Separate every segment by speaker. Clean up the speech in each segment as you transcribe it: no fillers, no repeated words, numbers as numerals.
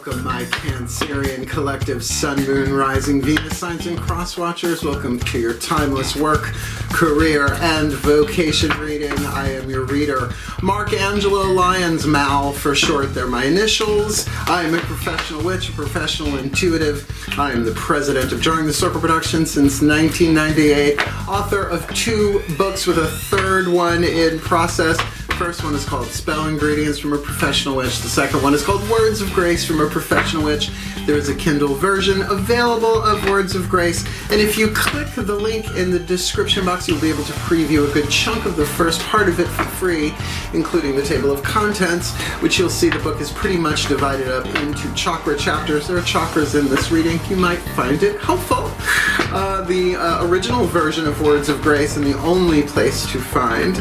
Speaker 1: Welcome, my Cancerian collective Sun, Moon, Rising, Venus signs and cross-watchers. Welcome to your timeless work, career, and vocation reading. I am your reader, Mark Angelo Lyons, Mal for short. They're my initials. I am a professional witch, a professional intuitive. I am the president of Drawing the Circle Productions since 1998, author of 2 books with a 3rd one in process. First one is called Spell Ingredients from a Professional Witch. The second one is called Words of Grace from a Professional Witch. There is a Kindle version available of Words of Grace, and if you click the link in the description box, you'll be able to preview a good chunk of the first part of it for free, including the table of contents, which you'll see the book is pretty much divided up into chakra chapters. There are chakras in this reading. You might find it helpful. The original version of Words of Grace, and the only place to find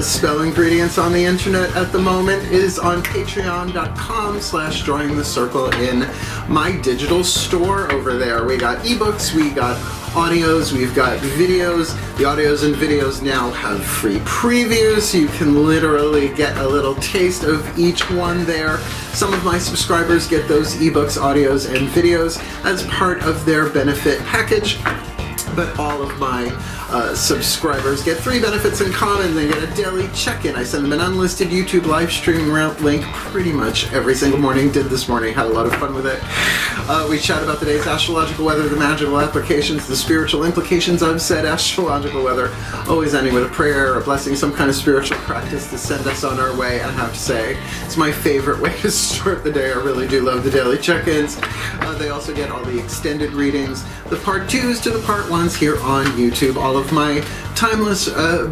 Speaker 1: spell ingredients on the internet at the moment, is on patreon.com/drawingthecircle in my digital store over there. We got ebooks, we got audios, we've got videos. The audios and videos now have free previews, so you can literally get a little taste of each one there. Some of my subscribers get those ebooks, audios, and videos as part of their benefit package, but all of my subscribers get 3 benefits in common. They get a daily check-in. I send them an unlisted YouTube live streaming link pretty much every single morning. Did this morning, had a lot of fun with it. We chat about the day's astrological weather, the magical applications, the spiritual implications of said astrological weather, always ending with a prayer, a blessing, some kind of spiritual practice to send us on our way. I have to say, it's my favorite way to start the day. I really do love the daily check-ins. They also get all the extended readings, the part 2s to the part 1s here on YouTube. All of my timeless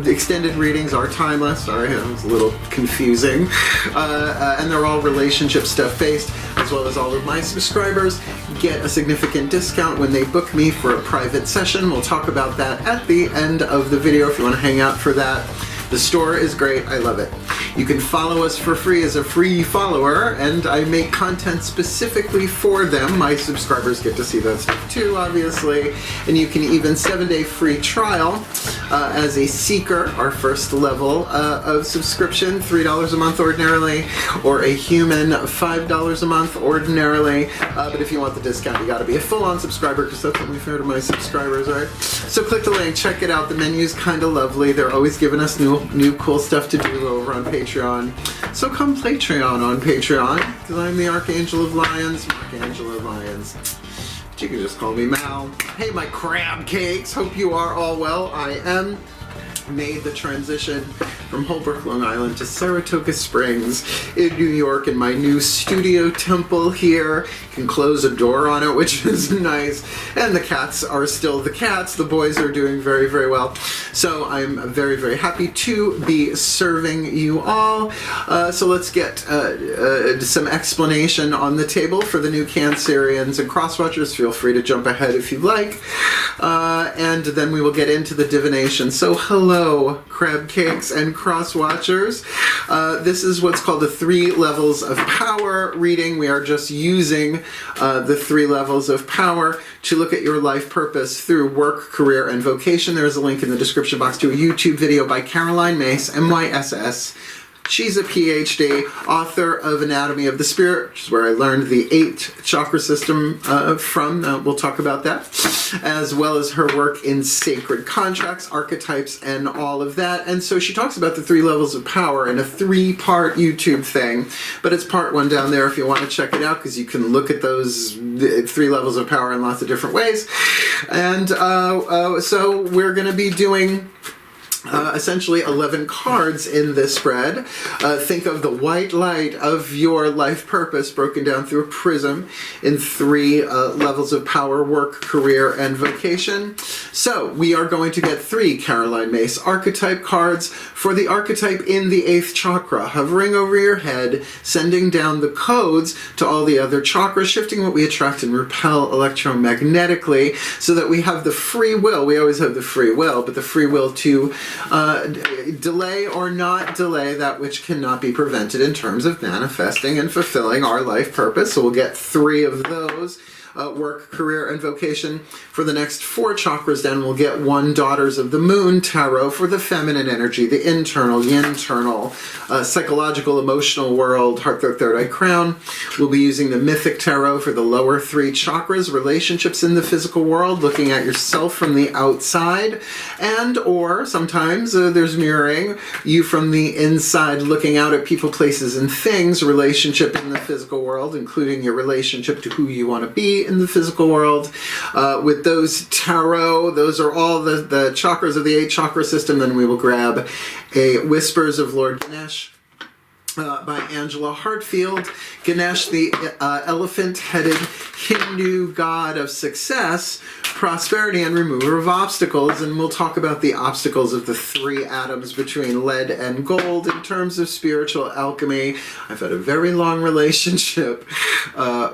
Speaker 1: extended readings are timeless. Sorry, that was a little confusing. And they're all relationship stuff based, as well as all of my subscribers get a significant discount when they book me for a private session. We'll talk about that at the end of the video if you want to hang out for that. The store is great. I love it. You can follow us for free as a free follower, and I make content specifically for them. My subscribers get to see that stuff too, obviously. And you can even 7-day free trial as a seeker, our first level of subscription, $3 a month ordinarily, or a human, $5 a month ordinarily. But if you want the discount, you got to be a full-on subscriber, because that's only fair to my subscribers, right? So click the link, check it out. The menu's kind of lovely. They're always giving us new cool stuff to do over on Patreon. So come Patreon on Patreon, because I'm the Archangel of Lions, Mark Angelo Lyons. But you can just call me Mal. Hey, my crab cakes. Hope you are all well. I am. Made the transition from Holbrook, Long Island to Saratoga Springs in New York in my new studio temple here. You can close a door on it, which is nice. And the cats are still the cats. The boys are doing very, very well. So I'm very, very happy to be serving you all. So let's get some explanation on the table for the new Cancerians and Crosswatchers. Feel free to jump ahead if you'd like. And then we will get into the divination. So hello, crab cakes and cross-watchers. This is what's called the 3 levels of power reading. We are just using the 3 levels of power to look at your life purpose through work, career, and vocation. There is a link in the description box to a YouTube video by Caroline Myss, MYSS. She's a PhD, author of Anatomy of the Spirit, which is where I learned the 8 chakra system from. We'll talk about that, as well as her work in sacred contracts, archetypes, and all of that. And so she talks about the 3 levels of power in a 3-part YouTube thing, but it's part 1 down there if you want to check it out, because you can look at those 3 levels of power in lots of different ways. And so we're going to be doing essentially 11 cards in this spread. Think of the white light of your life purpose broken down through a prism in 3 levels of power: work, career, and vocation. So we are going to get 3 Caroline Myss archetype cards for the archetype in the 8th chakra, hovering over your head, sending down the codes to all the other chakras, shifting what we attract and repel electromagnetically, so that we have the free will. We always have the free will, but the free will to delay or not delay that which cannot be prevented in terms of manifesting and fulfilling our life purpose. So we'll get 3 of those. Work, Career, and Vocation. For the next 4 chakras down, we'll get 1 Daughters of the Moon tarot for the feminine energy, the internal, yin-ternal, psychological, emotional world, heart, third eye, crown. We'll be using the Mythic Tarot for the lower 3 chakras, relationships in the physical world, looking at yourself from the outside, and or sometimes there's mirroring you from the inside, looking out at people, places, and things, relationship in the physical world, including your relationship to who you want to be in the physical world. With those tarot, those are all the chakras of the 8 chakra system. Then we will grab a Whispers of Lord Ganesha by Angela Hartfield. Ganesh, the elephant-headed Hindu god of success, prosperity, and remover of obstacles. And we'll talk about the obstacles of the 3 atoms between lead and gold in terms of spiritual alchemy. I've had a very long relationship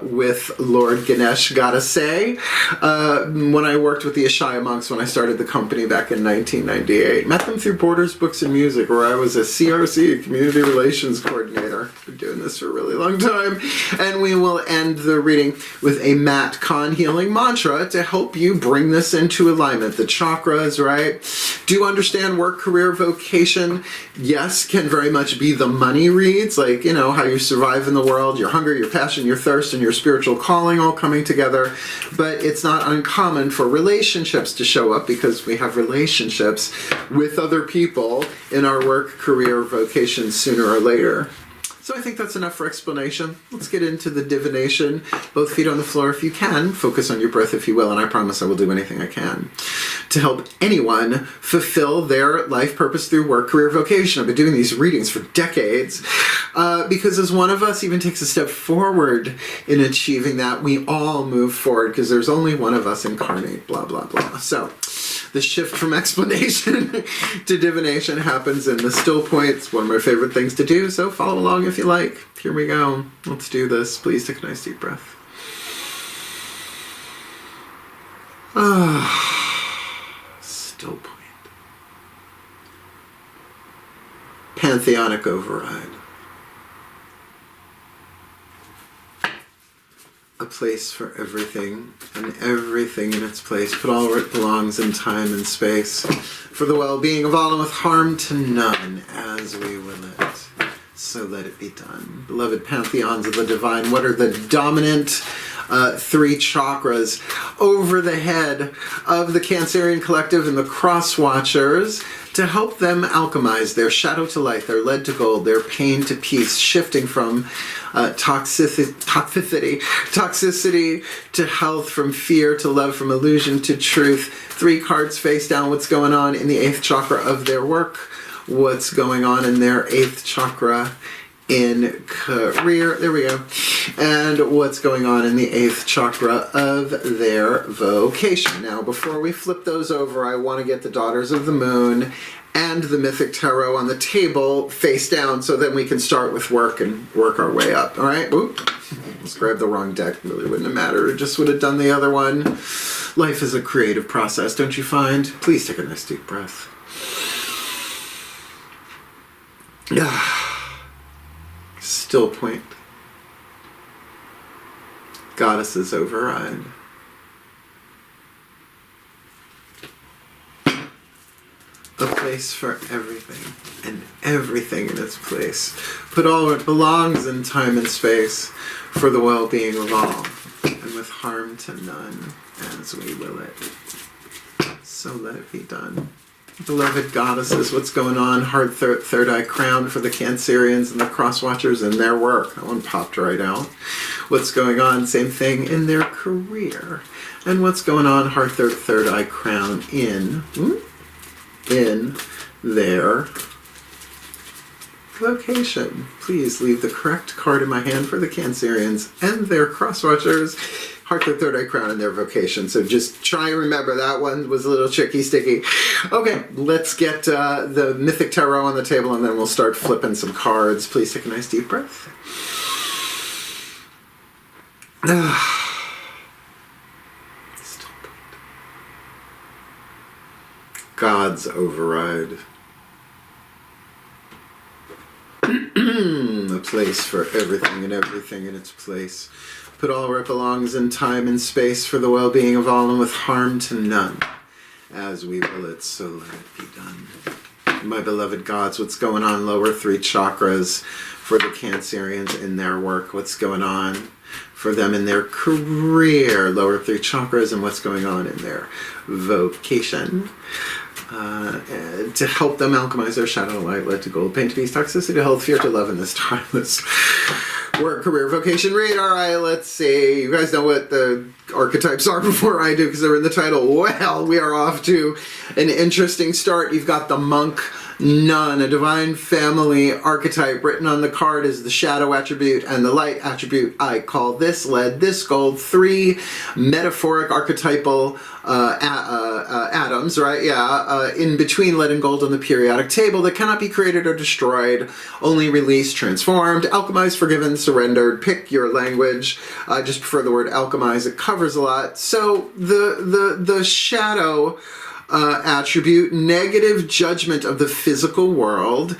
Speaker 1: with Lord Ganesha, gotta say. When I worked with the Ashaya monks when I started the company back in 1998. Met them through Borders, Books, and Music, where I was a CRC, Community Relations Coordinator. Been doing this for a really long time. And we will end the reading with a Matt Kahn healing mantra to help you bring this into alignment. The chakras, right? Do understand work, career, vocation. Yes, can very much be the money reads, like, you know, how you survive in the world, your hunger, your passion, your thirst, and your spiritual calling all coming together. But it's not uncommon for relationships to show up because we have relationships with other people in our work, career, vocation sooner or later. So I think that's enough for explanation. Let's get into the divination. Both feet on the floor if you can. Focus on your breath if you will, and I promise I will do anything I can to help anyone fulfill their life purpose through work, career, vocation. I've been doing these readings for decades because as one of us even takes a step forward in achieving that, we all move forward because there's only one of us incarnate, blah, blah, blah. So the shift from explanation to divination happens in the still point. It's one of my favorite things to do, so follow along if you like. Here we go. Let's do this. Please take a nice deep breath. Still point. Pantheonic override. A place for everything, and everything in its place. Put all where it belongs in time and space, for the well-being of all and with harm to none, as we will it. So let it be done. Beloved pantheons of the divine, what are the dominant 3 chakras over the head of the Cancerian Collective and the Cross Watchers to help them alchemize their shadow to light, their lead to gold, their pain to peace, shifting from toxicity to health, from fear to love, from illusion to truth. 3 cards face down. What's going on in the 8th chakra of their work? What's going on in their 8th chakra in career? There we go. And what's going on in the 8th chakra of their vocation? Now, before we flip those over, I want to get the Daughters of the Moon and the Mythic Tarot on the table face down so then we can start with work and work our way up. All right? Oop. Let's grab the wrong deck. Really wouldn't have mattered. It just would have done the other one. Life is a creative process, don't you find? Please take a nice deep breath. Still point. Goddesses override. A place for everything, and everything in its place. Put all where it belongs in time and space, for the well-being of all, and with harm to none, as we will it. So let it be done. Beloved goddesses, what's going on? Heart, third eye, crown for the Cancerians and the Cross Watchers in their work. That one popped right out. What's going on? Same thing in their career. And what's going on? Heart, third eye, crown in their vocation. Please leave the correct card in my hand for the Cancerians and their Cross Watchers. Heart, third eye, crown in their vocation. So just try and remember that one was a little tricky, sticky. Okay, let's get the Mythic Tarot on the table and then we'll start flipping some cards. Please take a nice deep breath. Still point. God's override. A place for everything and everything in its place. Put all where it belongs in time and space for the well-being of all and with harm to none. As we will it, so let it be done. My beloved gods, what's going on lower 3 chakras for the Cancerians in their work? What's going on for them in their career, lower 3 chakras, and what's going on in their vocation? To help them alchemize their shadow light, lead to gold, pain to peace, toxicity to health, fear to love in this timeless work, career, vocation read. All right, let's see. You guys know what the archetypes are before I do because they're in the title. Well, we are off to an interesting start. You've got the monk nun, a divine family archetype. Written on the card is the shadow attribute and the light attribute. I call this lead, this gold. 3 metaphoric archetypal atoms, right? Yeah, in between lead and gold on the periodic table that cannot be created or destroyed, only released, transformed, alchemized, forgiven, surrendered. Pick your language. I just prefer the word alchemize. It covers a lot. So the shadow attribute, negative judgment of the physical world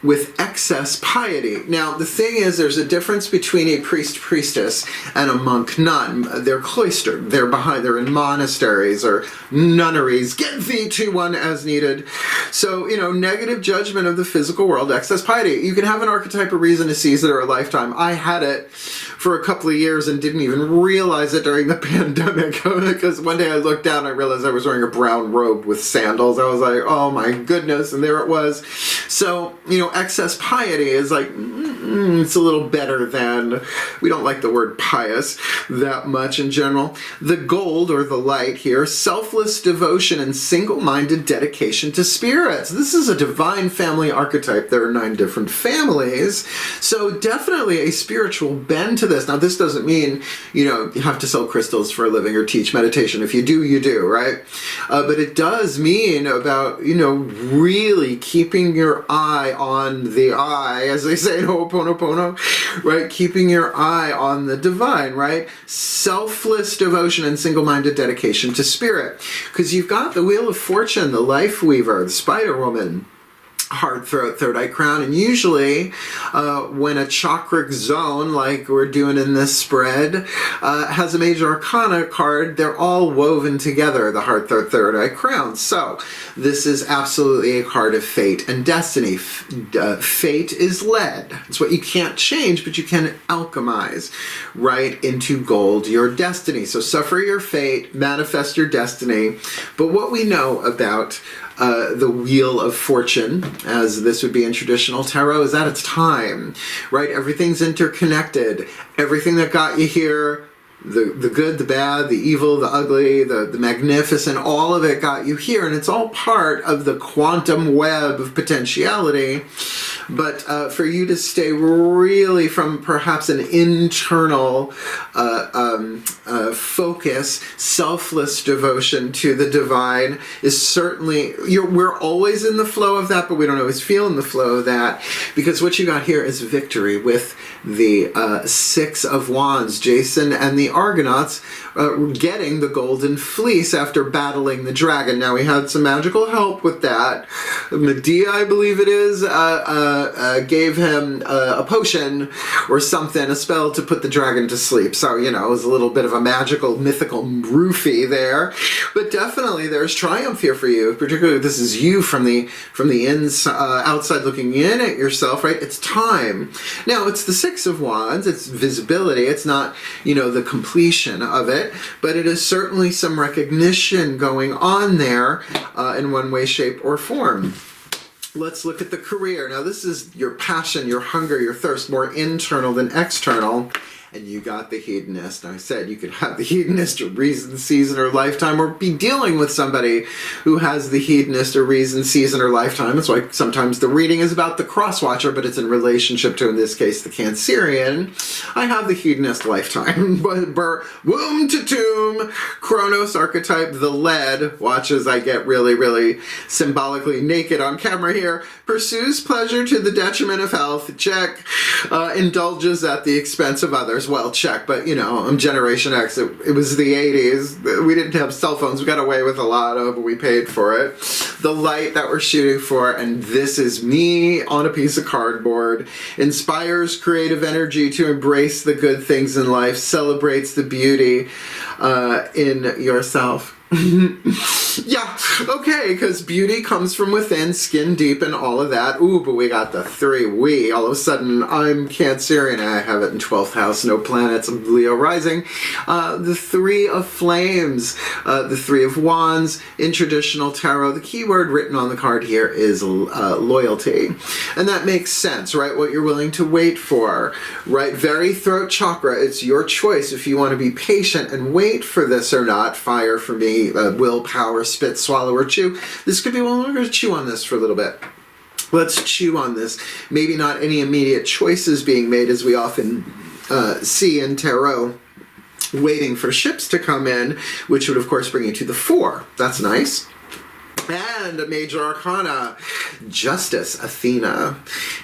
Speaker 1: with excess piety. Now, the thing is, there's a difference between a priest-priestess and a monk-nun. They're cloistered. They're in monasteries or nunneries. Get thee to one as needed. So, negative judgment of the physical world, excess piety. You can have an archetype, a reason, a season, or a lifetime. I had it for a couple of years and didn't even realize it during the pandemic because one day I looked down and I realized I was wearing a brown robe with sandals. I was like, oh my goodness, and there it was. So, excess piety is like, it's a little better than, we don't like the word pious that much in general. The gold, or the light here, selfless devotion and single-minded dedication to spirits. This is a divine family archetype. There are 9 different families, so definitely a spiritual bend to this. Now, this doesn't mean, you have to sell crystals for a living or teach meditation. If you do, you do, right? But it does mean about, really keeping your eye on the eye, as they say in Ho'oponopono, right? Keeping your eye on the divine, right? Selfless devotion and single-minded dedication to spirit. Because you've got the Wheel of Fortune, the Life Weaver, the Spider Woman, heart, throat, third eye crown, and usually when a chakric zone, like we're doing in this spread, has a major arcana card, they're all woven together, the heart, throat, third eye crown. So this is absolutely a card of fate and destiny. Fate is lead. It's what you can't change, but you can alchemize right into gold, your destiny. So suffer your fate, manifest your destiny. But what we know about the Wheel of Fortune, as this would be in traditional tarot, is at its time, right? Everything's interconnected. Everything that got you here, the good, the bad, the evil, the ugly, the magnificent, all of it got you here, and it's all part of the quantum web of potentiality. But for you to stay really from perhaps an internal focus, selfless devotion to the divine is certainly, we're always in the flow of that, but we don't always feel in the flow of that, because what you got here is victory with the 6 of Wands, Jason and the Argonauts getting the golden fleece after battling the dragon. Now, we had some magical help with that. Medea, I believe it is, gave him a potion or something, a spell to put the dragon to sleep. So, it was a little bit of a magical, mythical roofie there. But definitely there's triumph here for you, particularly if this is you from the outside looking in at yourself, right? It's time. Now, it's the 6 of Wands. It's visibility. It's not, the completion of it, but it is certainly some recognition going on there in one way, shape, or form. Let's look at the career. Now, this is your passion, your hunger, your thirst, more internal than external. And you got the hedonist. Now, I said you could have the hedonist or reason, season, or lifetime, or be dealing with somebody who has the hedonist or reason, season, or lifetime. That's why sometimes the reading is about the cross-watcher, but it's in relationship to, in this case, the Cancerian. I have the hedonist lifetime. Womb to tomb, Chronos archetype, the lead. Watch as I get really, really symbolically naked on camera here. Pursues pleasure to the detriment of health. Check. Indulges at the expense of others. Well, check, but I'm Generation X. It was the 80s. We didn't have cell phones. We got away with a lot of it. We paid for it. the light that we're shooting for, and this is me on a piece of cardboard. Inspires creative energy to embrace the good things in life, celebrates the beauty in yourself. Yeah, okay, because beauty comes from within, skin deep, and all of that. Ooh, but we got the 3. All of a sudden, I'm Cancerian. I have it in 12th house, no planets, I'm Leo rising. The 3 of Flames, the 3 of Wands. In traditional tarot, the key word written on the card here is loyalty. And that makes sense, right? What you're willing to wait for, right? Very throat chakra, it's your choice if you want to be patient and wait for this or not. Fire for me. Willpower, spit, swallow, or chew. This could be, well, we're going to chew on this for a little bit. Let's chew on this. Maybe not any immediate choices being made, as we often see in tarot, waiting for ships to come in, which would, of course, bring you to the 4. That's nice. And a major arcana, Justice, Athena,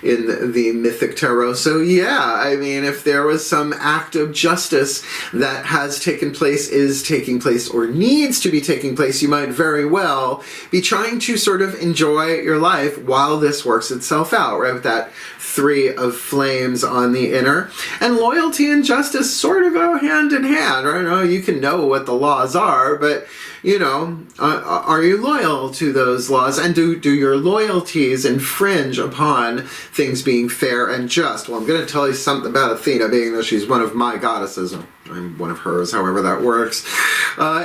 Speaker 1: in the mythic tarot. So yeah, I mean, if there was some act of justice that has taken place, is taking place, or needs to be taking place, you might very well be trying to sort of enjoy your life while this works itself out, right? With that 3 of Flames on the inner. And loyalty and justice sort of go hand in hand, right? Oh, you can know what the laws are, but you know, are you loyal to those laws? And do your loyalties infringe upon things being fair and just? Well, I'm going to tell you something about Athena, being that she's one of my goddesses. I'm one of hers, however that works,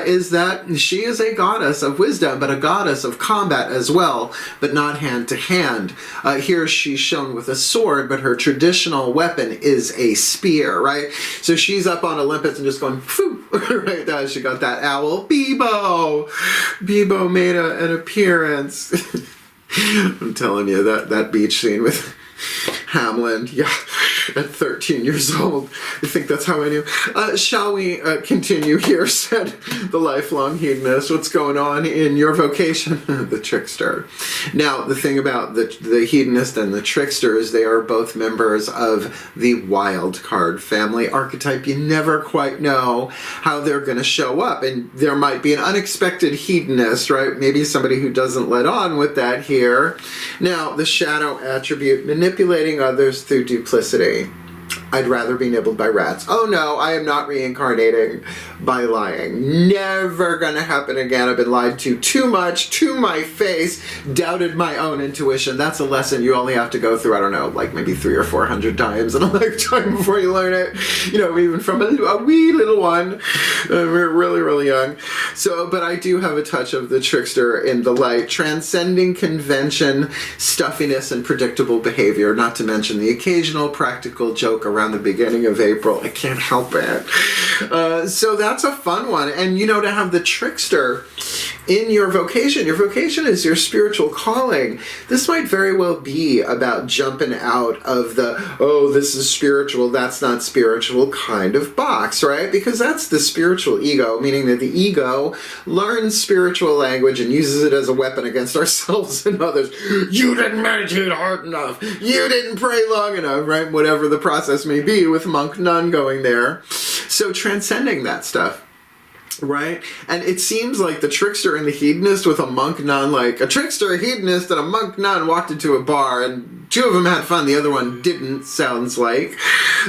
Speaker 1: is that she is a goddess of wisdom, but a goddess of combat as well, but not hand to hand. Here she's shown with a sword, but her traditional weapon is a spear, right? So she's up on Olympus and just going, phew, right there. She got that owl. Bebo made an appearance. I'm telling you, that beach scene with Hamlin, yeah, at 13 years old. I think that's how I knew. Shall we continue here, said the lifelong hedonist. What's going on in your vocation? The trickster. Now, the thing about the hedonist and the trickster is they are both members of the wild card family archetype. You never quite know how they're going to show up, and there might be an unexpected hedonist, right? Maybe somebody who doesn't let on with that here. Now, the shadow attribute, manipulating others through duplicity. I'd rather be nibbled by rats. Oh no, I am not reincarnating by lying. Never gonna happen again. I've been lied to too much, to my face, doubted my own intuition. That's a lesson you only have to go through, I don't know, like maybe 300 or 400 times in a lifetime before you learn it. You know, even from a wee little one. We're really, really young. So, but I do have a touch of the trickster in the light, transcending convention, stuffiness, and predictable behavior, not to mention the occasional practical joke around the beginning of April. I can't help it. So that's a fun one. And, you know, to have the trickster in your vocation is your spiritual calling. This might very well be about jumping out of the, oh, this is spiritual, that's not spiritual kind of box, right? Because that's the spiritual ego, meaning that the ego learns spiritual language and uses it as a weapon against ourselves and others. You didn't meditate hard enough. You didn't pray long enough, right? Whatever the process may be with monk nun going there. So transcending that stuff. Right? And it seems like the trickster and the hedonist with a monk nun, like a trickster, a hedonist, and a monk nun walked into a bar, and 2 of them had fun, the other one didn't, sounds like.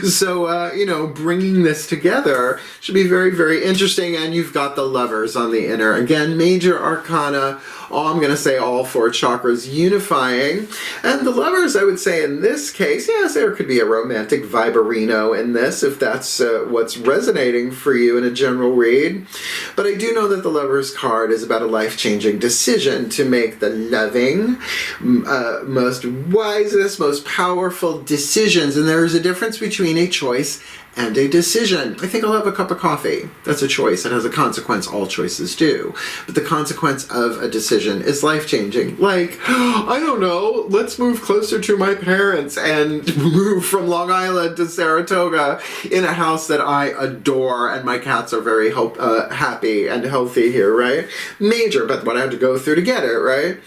Speaker 1: So, you know, bringing this together should be very, very interesting. And you've got the lovers on the inner. Again, major arcana, I'm going to say all 4 chakras unifying. And the lovers, I would say in this case, yes, there could be a romantic vibarino in this, if that's what's resonating for you in a general read. But I do know that the lovers card is about a life-changing decision to make the loving, most wisest, most powerful decisions. And there is a difference between a choice and a decision. I think I'll have a cup of coffee. That's a choice. It has a consequence. All choices do. But the consequence of a decision is life-changing. Like, I don't know, let's move closer to my parents and move from Long Island to Saratoga in a house that I adore, and my cats are very happy and healthy here, right? Major, but what I had to go through to get it, right?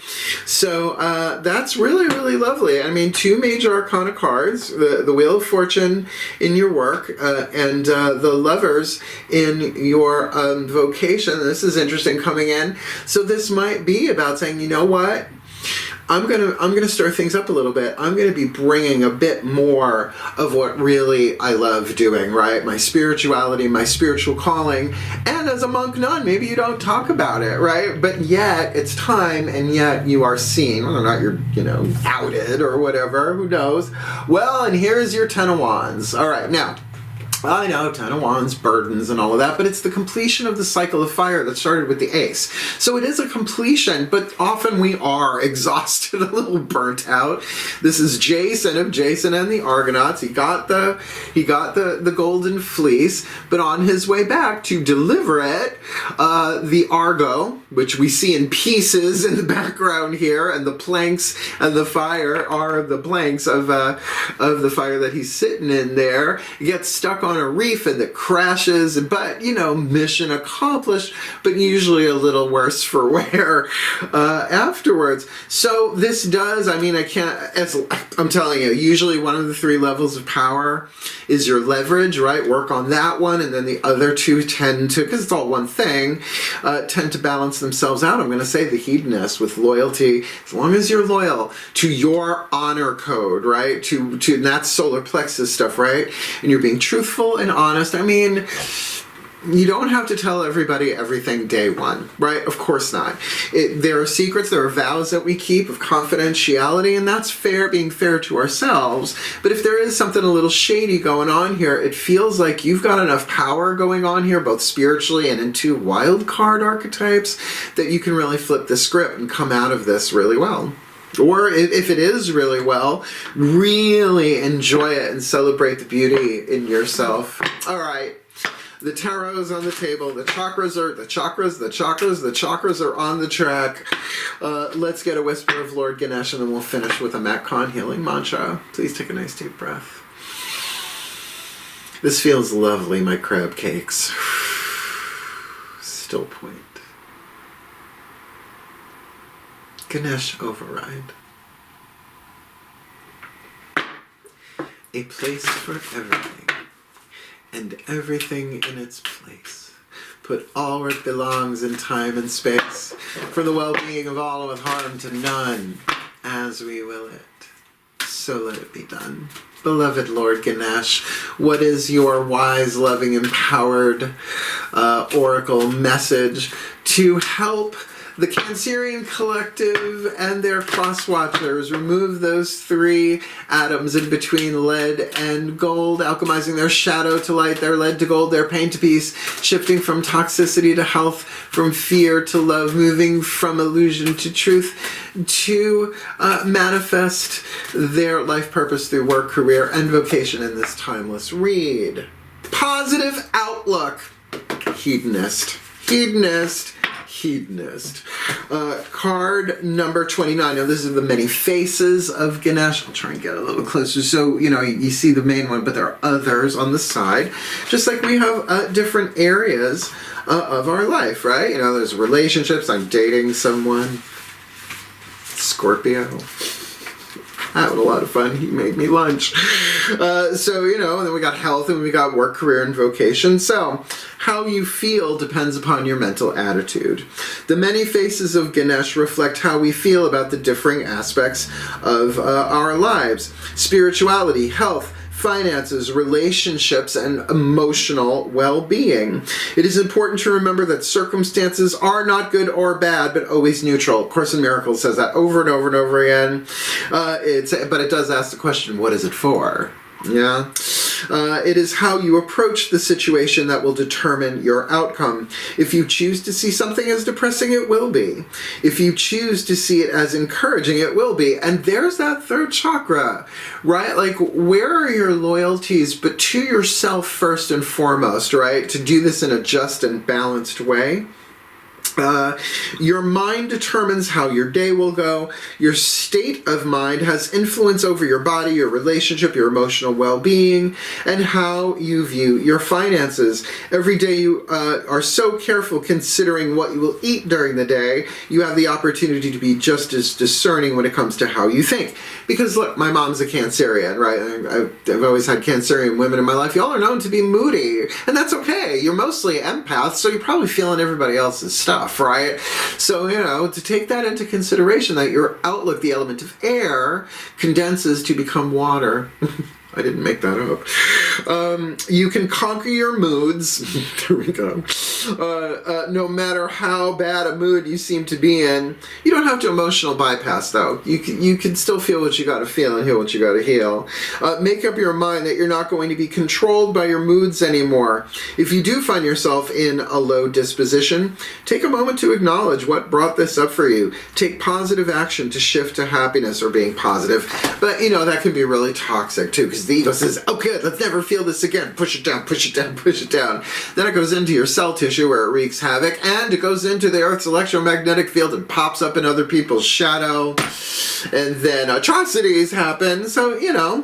Speaker 1: So that's really, really lovely. I mean, 2 major arcana cards, the Wheel of Fortune in your work, and the lovers in your vocation. This is interesting coming in. So this might be about saying, you know what? I'm gonna stir things up a little bit. I'm gonna be bringing a bit more of what really I love doing, right? My spirituality, my spiritual calling. And as a monk nun, maybe you don't talk about it, right? But yet it's time, and yet you are seen. Whether or not you're, outed or whatever, who knows? Well, and here's your Ten of Wands. All right, now, I know, Ten of Wands, burdens and all of that, but it's the completion of the cycle of fire that started with the Ace. So it is a completion, but often we are exhausted, a little burnt out. This is Jason of Jason and the Argonauts. He got the golden fleece, but on his way back to deliver it, the Argo, which we see in pieces in the background here, and the planks and the fire are the planks of the fire that he's sitting in there, gets stuck on a reef and it crashes, but mission accomplished, but usually a little worse for wear afterwards. So this does, I'm telling you, usually one of the 3 levels of power is your leverage, right? Work on that one, and then the other 2 tend to, because it's all one thing, tend to balance themselves out. I'm going to say the hedonist with loyalty, as long as you're loyal to your honor code, right? To and that's solar plexus stuff, right? And you're being truthful and honest. You don't have to tell everybody everything day one, right? Of course not. There are secrets, there are vows that we keep of confidentiality, and that's fair, being fair to ourselves. But if there is something a little shady going on here, it feels like you've got enough power going on here, both spiritually and in 2 wild card archetypes, that you can really flip the script and come out of this really well. Or if it is really well, really enjoy it and celebrate the beauty in yourself. All right. The tarot's on the table. The chakras are on the track. Let's get a whisper of Lord Ganesha, and then we'll finish with a Matcon healing mantra. Please take a nice deep breath. This feels lovely, my crab cakes. Still point. Ganesh override. A place for everything, and everything in its place. Put all where it belongs in time and space, for the well-being of all with harm to none, as we will it. So let it be done. Beloved Lord Ganesh, what is your wise, loving, empowered oracle message to help the Cancerian Collective and their cross-watchers remove those 3 atoms in between lead and gold, alchemizing their shadow to light, their lead to gold, their pain to peace, shifting from toxicity to health, from fear to love, moving from illusion to truth, to manifest their life purpose through work, career, and vocation in this timeless read. Positive outlook. Hedonist. Card number 29. Now, this is the many faces of Ganesh. I'll try and get a little closer. So, you see the main one, but there are others on the side. Just like we have different areas of our life, right? There's relationships. I'm dating someone. Scorpio. Having a lot of fun. He made me lunch. And then we got health, and we got work, career, and vocation. So, how you feel depends upon your mental attitude. The many faces of Ganesh reflect how we feel about the differing aspects of our lives. Spirituality, health, finances, relationships, and emotional well-being. It is important to remember that circumstances are not good or bad, but always neutral. Course in Miracles says that over and over and over again. But it does ask the question, what is it for? Yeah. It is how you approach the situation that will determine your outcome. If you choose to see something as depressing, it will be. If you choose to see it as encouraging, it will be. And there's that 3rd chakra, right? Like, where are your loyalties, but to yourself first and foremost, right? To do this in a just and balanced way. Your mind determines how your day will go. Your state of mind has influence over your body, your relationship, your emotional well-being, and how you view your finances. Every day you are so careful considering what you will eat during the day, you have the opportunity to be just as discerning when it comes to how you think. Because look, my mom's a Cancerian, right? I've always had Cancerian women in my life. Y'all are known to be moody, and that's okay. You're mostly empaths, so you're probably feeling everybody else's stuff, right? So, to take that into consideration, that your outlook, the element of air, condenses to become water. I didn't make that up. You can conquer your moods. There we go. No matter how bad a mood you seem to be in, you don't have to emotional bypass, though. You can still feel what you got to feel and heal what you got to heal. Make up your mind that you're not going to be controlled by your moods anymore. If you do find yourself in a low disposition, take a moment to acknowledge what brought this up for you. Take positive action to shift to happiness or being positive. But, that can be really toxic, too, because the ego says, oh good, let's never feel this again. Push it down, push it down, push it down. Then it goes into your cell tissue where it wreaks havoc, and it goes into the Earth's electromagnetic field and pops up in other people's shadow. And then atrocities happen. So, a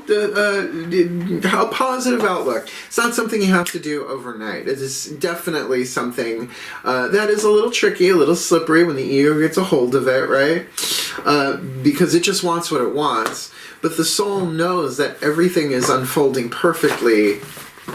Speaker 1: positive outlook. It's not something you have to do overnight. It is definitely something that is a little tricky, a little slippery when the ego gets a hold of it, right? Because it just wants what it wants. But the soul knows that everything is unfolding perfectly,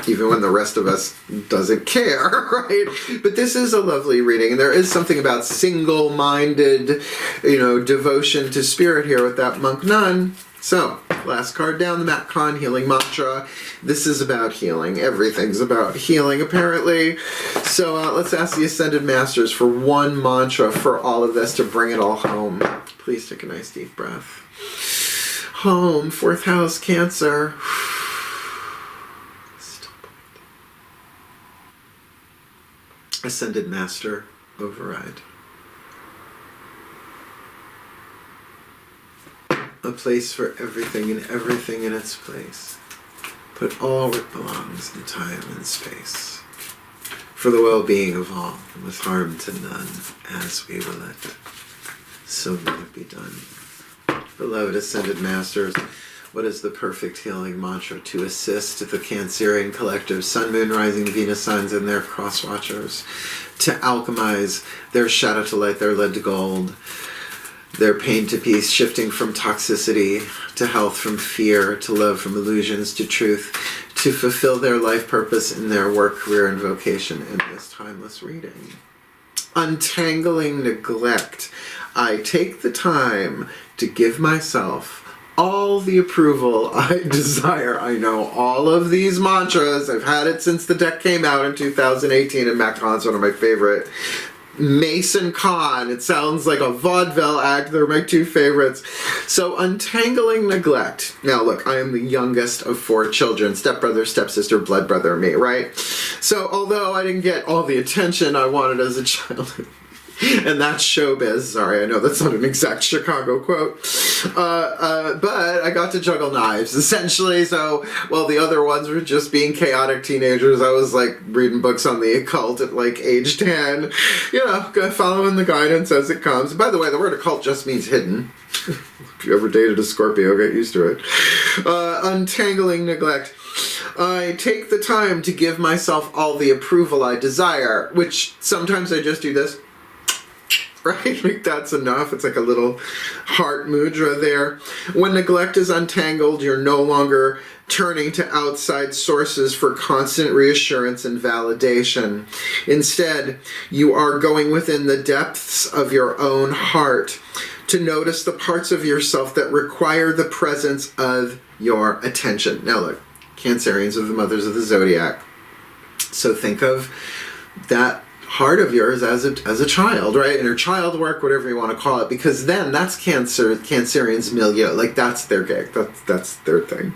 Speaker 1: even when the rest of us doesn't care, right? But this is a lovely reading, and there is something about single-minded, devotion to spirit here with that monk nun. So, last card down, the Mat Khan healing mantra. This is about healing. Everything's about healing, apparently. So let's ask the Ascended Masters for one mantra for all of this to bring it all home. Please take a nice deep breath. Home, 4th house, Cancer. Ascended Master, override. A place for everything and everything in its place. Put all where it belongs in time and space. For the well-being of all, and with harm to none, as we will it. So let it be done. Beloved Ascended Masters, what is the perfect healing mantra to assist the Cancerian collective, Sun, Moon, Rising, Venus signs, and their cross-watchers, to alchemize their shadow to light, their lead to gold, their pain to peace, shifting from toxicity to health, from fear to love, from illusions to truth, to fulfill their life purpose in their work, career, and vocation in this timeless reading? Untangling neglect. I take the time to give myself all the approval I desire. I know all of these mantras. I've had it since the deck came out in 2018, and Mat Khan's one of my favorite. Mason Khan. It sounds like a vaudeville act. They're my two favorites. So, untangling neglect. Now, look, I am the youngest of 4 children. Stepbrother, stepsister, blood brother, me, right? So, although I didn't get all the attention I wanted as a child, and that's showbiz. Sorry, I know that's not an exact Chicago quote. But I got to juggle knives, essentially. So, while the other ones were just being chaotic teenagers, I was, reading books on the occult at, age 10. Following the guidance as it comes. By the way, the word occult just means hidden. If you ever dated a Scorpio, get used to it. Untangling neglect. I take the time to give myself all the approval I desire, which sometimes I just do this. Right? That's enough. It's like a little heart mudra there. When neglect is untangled, you're no longer turning to outside sources for constant reassurance and validation. Instead, you are going within the depths of your own heart to notice the parts of yourself that require the presence of your attention. Now look, Cancerians are the mothers of the zodiac. So think of that heart of yours as a child, right? Inner child work, whatever you want to call it, because then that's Cancerian's milieu. That's their gig. That's their thing.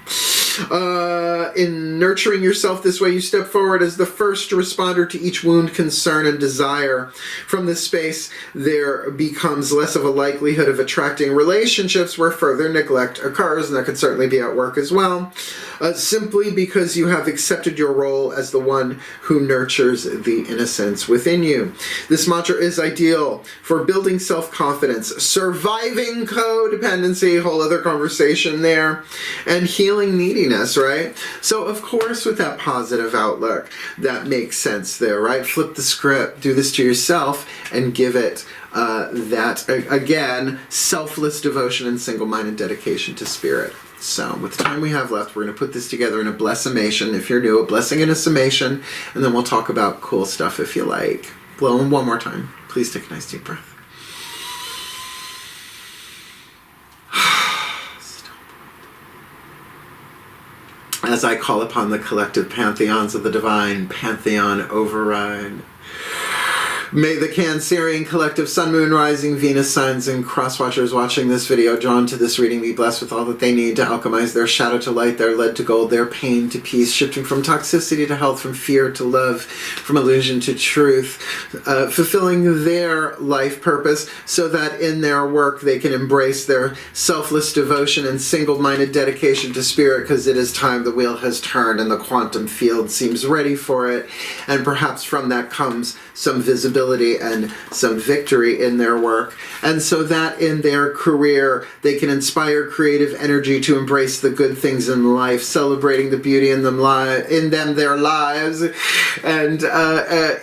Speaker 1: In nurturing yourself this way, you step forward as the first responder to each wound, concern, and desire. From this space, there becomes less of a likelihood of attracting relationships where further neglect occurs, and that could certainly be at work as well, simply because you have accepted your role as the one who nurtures the innocence within within you. This mantra is ideal for building self-confidence, surviving codependency, whole other conversation there, and healing neediness, right? So of course with that positive outlook, that makes sense there, right? Flip the script, do this to yourself, and give it that, again, selfless devotion and single-minded dedication to spirit. So with the time we have left, we're going to put this together in a blessamation. If you're new, a blessing and a summation, and then we'll talk about cool stuff if you like. Blow in one more time. Please take a nice deep breath. As I call upon the collective pantheons of the divine, pantheon override. May the Cancerian collective sun, moon, rising, Venus signs, and cross-watchers watching this video drawn to this reading be blessed with all that they need to alchemize their shadow to light, their lead to gold, their pain to peace, shifting from toxicity to health, from fear to love, from illusion to truth, fulfilling their life purpose so that in their work they can embrace their selfless devotion and single-minded dedication to spirit, because it is time the wheel has turned and the quantum field seems ready for it, and perhaps from that comes some visibility and some victory in their work, and so that in their career they can inspire creative energy to embrace the good things in life, celebrating the beauty in them, their lives, and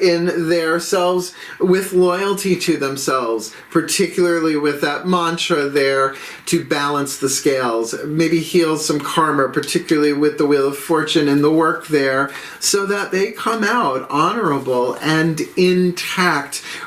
Speaker 1: in themselves, with loyalty to themselves, particularly with that mantra there to balance the scales, maybe heal some karma, particularly with the Wheel of Fortune in the work there, so that they come out honorable and intact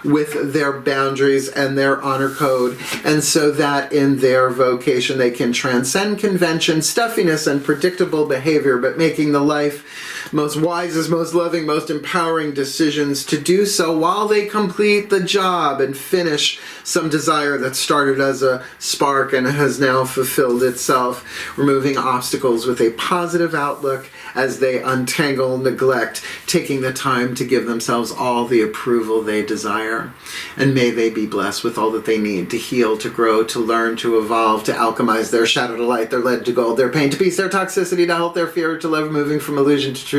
Speaker 1: with their boundaries and their honor code, and so that in their vocation they can transcend convention, stuffiness, and predictable behavior, but making the life most wisest, most loving, most empowering decisions to do so while they complete the job and finish some desire that started as a spark and has now fulfilled itself, removing obstacles with a positive outlook as they untangle neglect, taking the time to give themselves all the approval they desire. And may they be blessed with all that they need to heal, to grow, to learn, to evolve, to alchemize their shadow to light, their lead to gold, their pain to peace, their toxicity to health, their fear to love, moving from illusion to truth,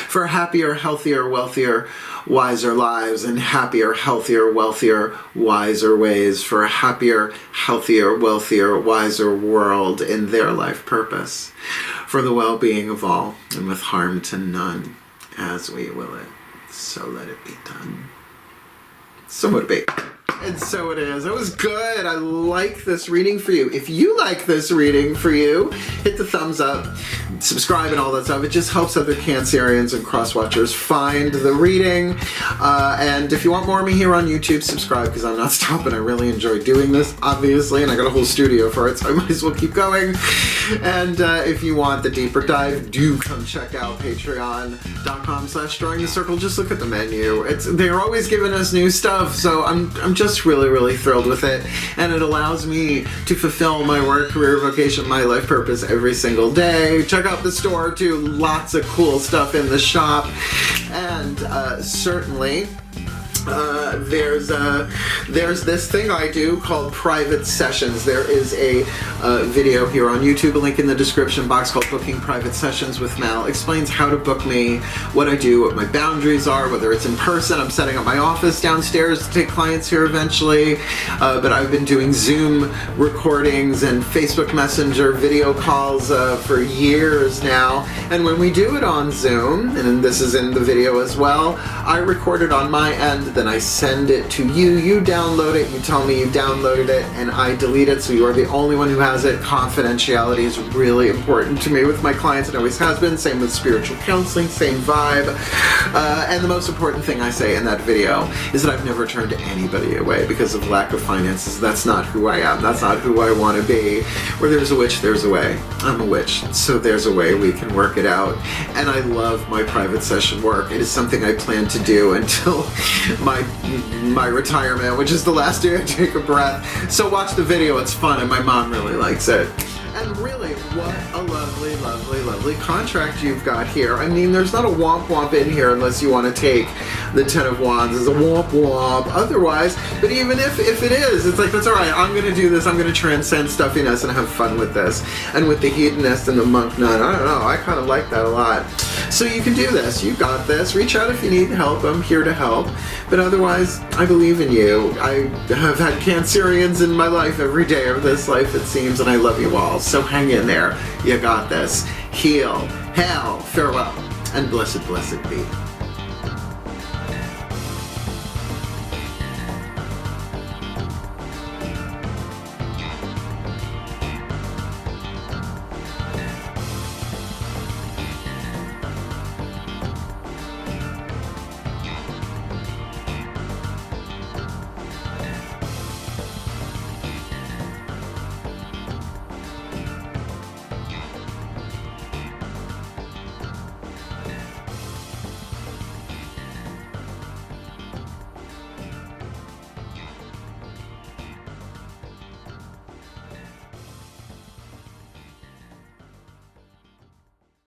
Speaker 1: for happier, healthier, wealthier, wiser lives, and happier, healthier, wealthier, wiser ways, for a happier, healthier, wealthier, wiser world in their life purpose, for the well-being of all, and with harm to none, as we will it. So let it be done. So would it be. And so it is. It was good. I like this reading for you. If you like this reading for you, hit the thumbs up, subscribe, and all that stuff. It just helps other Cancerians and cross-watchers find the reading. And if you want more of me here on YouTube, subscribe, because I'm not stopping. I really enjoy doing this, obviously, and I got a whole studio for it, so I might as well keep going. And if you want the deeper dive, do come check out patreon.com/drawingthecircle. Just look at the menu. They're always giving us new stuff, so I'm just really thrilled with it, and it allows me to fulfill my work, career, vocation, my life purpose every single day. Check out the store too, lots of cool stuff in the shop, and certainly there's this thing I do called private sessions. There is a video here on YouTube, a link in the description box, called Booking Private Sessions with Mal. Explains how to book me, what I do, what my boundaries are, whether it's in person. I'm setting up my office downstairs to take clients here eventually, but I've been doing Zoom recordings and Facebook Messenger video calls for years now. And when we do it on Zoom, and this is in the video as well, I record it on my end, then I send it to you, you download it, you tell me you downloaded it, and I delete it, so you are the only one who has it. Confidentiality is really important to me with my clients, it always has been, same with spiritual counseling, same vibe. And the most important thing I say in that video is that I've never turned anybody away because of lack of finances. That's not who I am, that's not who I want to be. Where there's a witch, there's a way. I'm a witch, so there's a way we can work it out. And I love my private session work. It is something I plan to do until my retirement, which is the last day I take a breath. So watch the video, it's fun, and my mom really likes it. And really, what a lovely contract you've got here. I mean, there's not a womp in here unless you want to take the Ten of Wands is a womp womp otherwise. But even if it is, it's like, that's all right. I'm going to do this. I'm going to transcend stuffiness and have fun with this. And with the hedonist and the monk nun, I don't know. I kind of like that a lot. So you can do this. You got this. Reach out if you need help. I'm here to help. But otherwise, I believe in you. I have had Cancerians in my life every day of this life, it seems, and I love you all. So hang in there. You got this. Heal, hail, farewell, and blessed, blessed be.